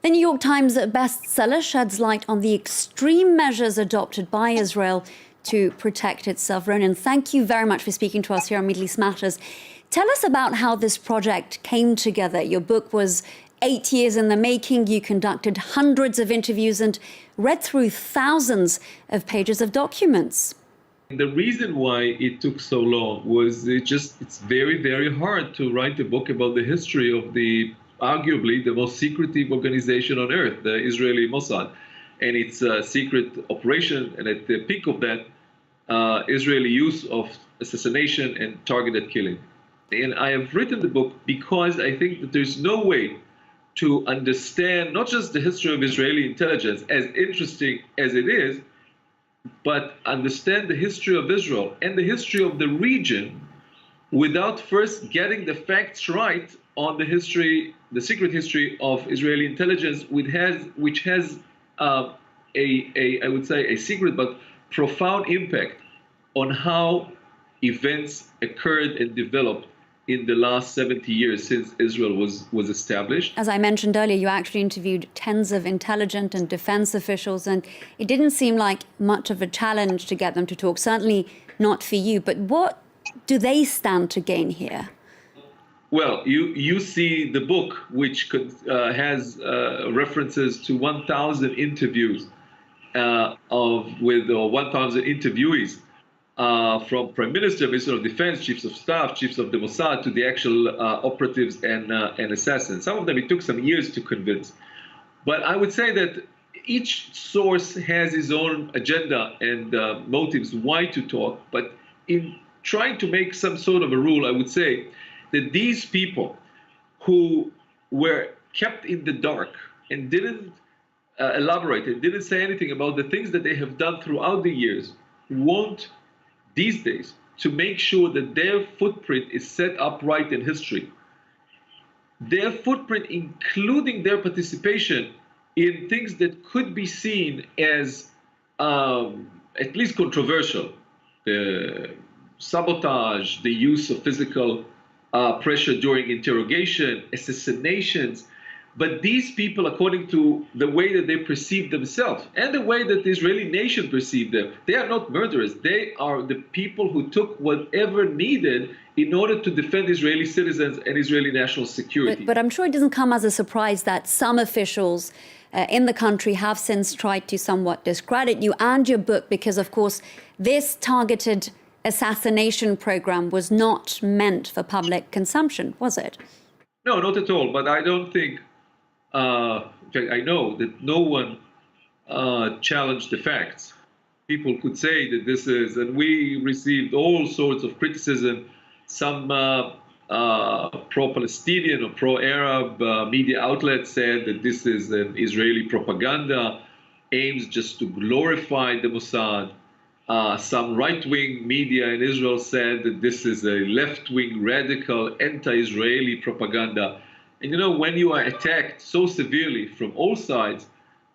The New York Times bestseller sheds light on the extreme measures adopted by Israel to protect its sovereignty. And thank you very much for speaking to us here on Middle East Matters. Tell us about how this project came together. Your book was 8 years in the making. You conducted hundreds of interviews and read through thousands of pages of documents. The reason why it took so long was it's very, very hard to write a book about the history of arguably the most secretive organization on earth, the Israeli Mossad, and its secret operation, and at the peak of that, Israeli use of assassination and targeted killing. And I have written the book because I think that there's no way to understand not just the history of Israeli intelligence, as interesting as it is, but understand the history of Israel and the history of the region without first getting the facts right on the secret history of Israeli intelligence, which has I would say, a secret but profound impact on how events occurred and developed in the last 70 years since Israel was established. As I mentioned earlier, you actually interviewed tens of intelligence and defense officials, and it didn't seem like much of a challenge to get them to talk, certainly not for you. But what do they stand to gain here? Well, you see the book, which has references to 1,000 interviews with 1,000 interviewees. From Prime Minister, Minister of Defense, Chiefs of Staff, Chiefs of the Mossad, to the actual operatives and assassins. Some of them it took some years to convince. But I would say that each source has his own agenda and motives why to talk. But in trying to make some sort of a rule, I would say that these people who were kept in the dark and didn't elaborate and didn't say anything about the things that they have done throughout the years want these days to make sure that their footprint is set up right in history. Their footprint, including their participation in things that could be seen as at least controversial, the sabotage, the use of physical pressure during interrogation, assassinations. But these people, according to the way that they perceive themselves and the way that the Israeli nation perceived them, they are not murderers. They are the people who took whatever needed in order to defend Israeli citizens and Israeli national security. But I'm sure it doesn't come as a surprise that some officials in the country have since tried to somewhat discredit you and your book because, of course, this targeted assassination program was not meant for public consumption, was it? No, not at all. But I don't think in fact, I know that no one challenged the facts. People could say that this is, and we received all sorts of criticism. Some pro-Palestinian or pro-Arab media outlets said that this is an Israeli propaganda, aims just to glorify the Mossad. Some right-wing media in Israel said that this is a left-wing, radical, anti-Israeli propaganda. And when you are attacked so severely from all sides,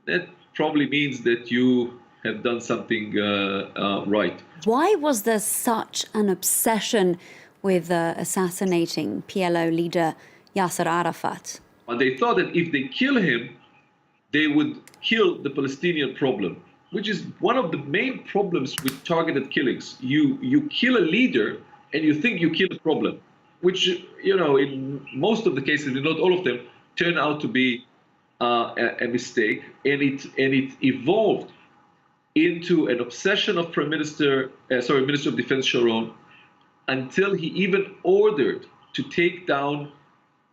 that probably means that you have done something right. Why was there such an obsession with assassinating PLO leader Yasser Arafat? They thought that if they kill him, they would kill the Palestinian problem, which is one of the main problems with targeted killings. You kill a leader and you think you kill a problem, which, in most of the cases, if not all of them, turn out to be a mistake. And it evolved into an obsession of Minister of Defense Sharon, until he even ordered to take down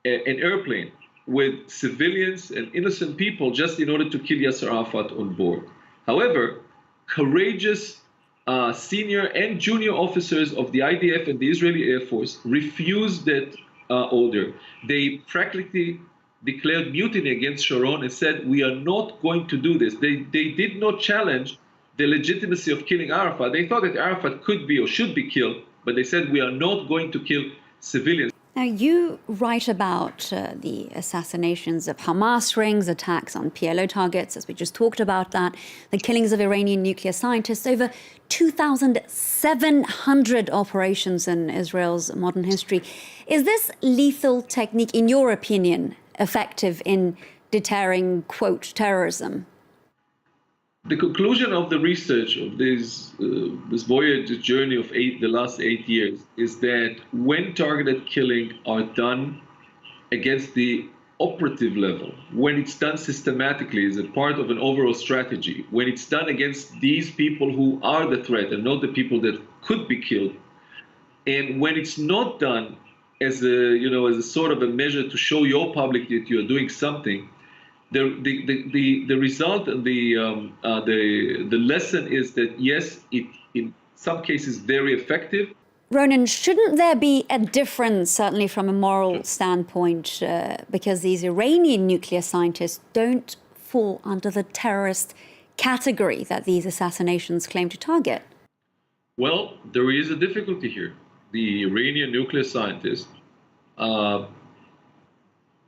an airplane with civilians and innocent people just in order to kill Yasser Arafat on board. However, courageous senior and junior officers of the IDF and the Israeli Air Force refused that order. They practically declared mutiny against Sharon and said, we are not going to do this. They did not challenge the legitimacy of killing Arafat. They thought that Arafat could be or should be killed, but they said, we are not going to kill civilians. Now, you write about the assassinations of Hamas rings, attacks on PLO targets, as we just talked about that, the killings of Iranian nuclear scientists, over 2,700 operations in Israel's modern history. Is this lethal technique, in your opinion, effective in deterring, quote, terrorism? The conclusion of the research of this voyage journey of the last 8 years is that when targeted killing are done against the operative level, when it's done systematically as a part of an overall strategy, when it's done against these people who are the threat and not the people that could be killed, and when it's not done as a sort of a measure to show your public that you're doing something, the result and the lesson is that yes, it in some cases very effective. Ronan, shouldn't there be a difference, certainly from a moral standpoint, because these Iranian nuclear scientists don't fall under the terrorist category that these assassinations claim to target? Well, there is a difficulty here. The Iranian nuclear scientists were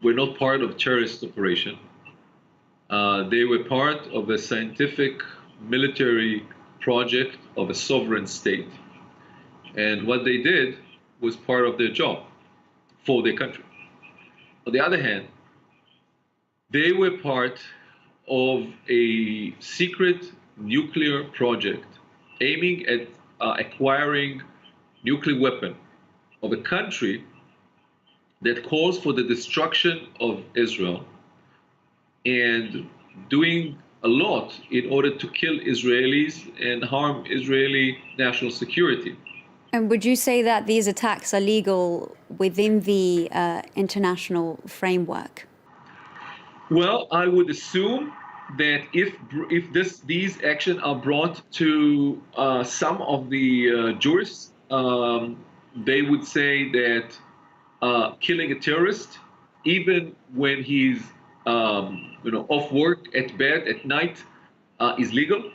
not part of a terrorist operation. They were part of a scientific military project of a sovereign state. And what they did was part of their job for their country. On the other hand, they were part of a secret nuclear project aiming at acquiring nuclear weapon of a country that calls for the destruction of Israel and doing a lot in order to kill Israelis and harm Israeli national security. And would you say that these attacks are legal within the international framework? Well, I would assume that if these actions are brought to some of the jurists, they would say that killing a terrorist, even when he's off work at bed at night, is legal.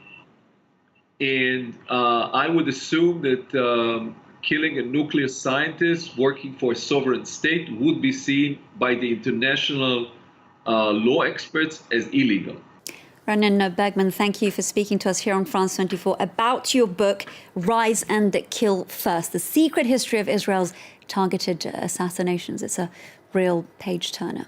And I would assume that killing a nuclear scientist working for a sovereign state would be seen by the international law experts as illegal. Ronan Bergman, thank you for speaking to us here on France 24 about your book, Rise and Kill First, The Secret History of Israel's Targeted Assassinations. It's a real page-turner.